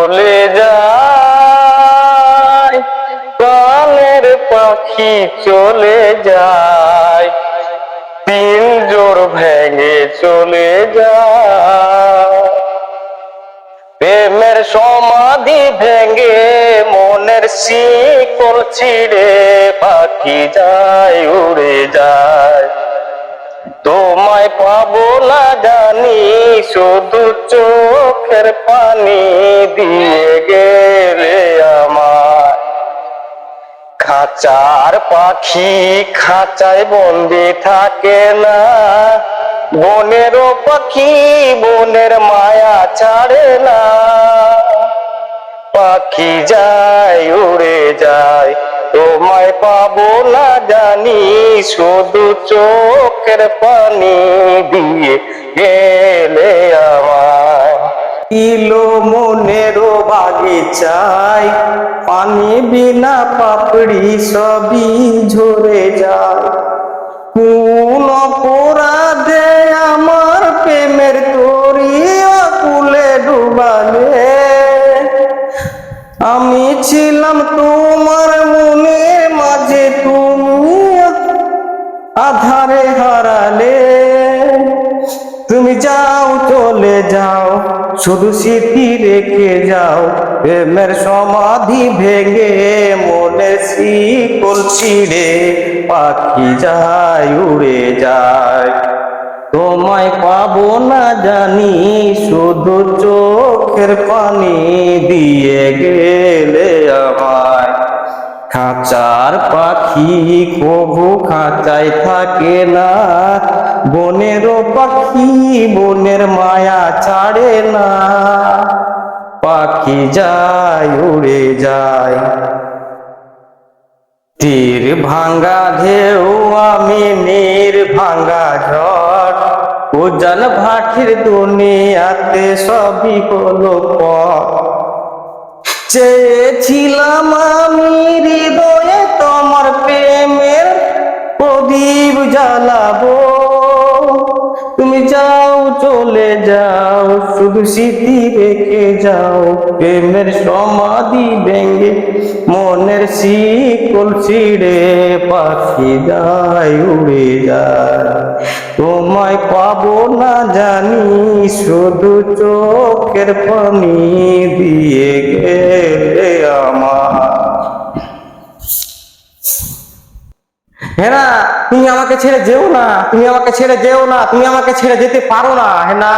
চলে যায়, প্রাণের পাখি চলে যায়, পিঞ্জর ভেঙে চলে যায়। প্রেমের সমাধি ভেঙে মনের শিকল ছিঁড়ে পাখি যায়, উড়ে যায়। তোমায় পাবো না জানি, শুধু চোখের পানি দিয়ে গেলে আমায়। খাঁচার পাখি খাঁচায় বন্দি থাকে না, বনেরও পাখি বনের মায়া ছাড়ে না। পাখি যায়, উড়ে যায়, তোমায় পাবো না জানি, শুধু চোখের পানি দিয়ে গেলে আমায়। ইলো মনেরও বাগিচায়, পানি বিনা পাপড়ি সবই ঝরে যায়। কোন অপরাধে আমার প্রেমের তরি আকুলে ডুবালে, আমি ছিলাম তোমার মনের মাঝে, তুমি আধারে হারালে। তুমি যাও, চলে যাও, শুধু স্মৃতি রেখে যাও। প্রেমের সমাধি ভেঙে মনের শিকল ছিঁড়ে পাখি যায়, উড়ে যায়। তোমায় পাবো না জানি, শুধু চোখের পানি দিয়ে গেলে আমায়। খাঁচার পাখি কবু খাঁচায় থাকে না, বনেরও পাখি বনের মায়া ছাড়ে না। পাখি যায়, উড়ে যায়। তীর ভাঙ্গা ঢেউ আমি, নীর ভাঙ্গা ঝড়, উজান ভাটির দুনিয়াতে সবই হলো পথ। চেয়েছিলাম আমি হৃদয়ে তোমার প্রেমের প্রদীপ জ্বালাবো, তুমি যাও, চলে যাও, শুধু স্মৃতি রেখে যাও। প্রেমের সমাধি ভেঙে মনের শিকল ছিঁড়ে পাখি যায়, উড়ে যায়। তোমায় পাবো না জানি, শুধু চোখের পানি দিয়ে গেলে আমার। হেনা, তুমি আমাকে ছেড়ে যেও না, তুমি আমাকে ছেড়ে যেও না, তুমি আমাকে ছেড়ে যেতে পারো না হেনা।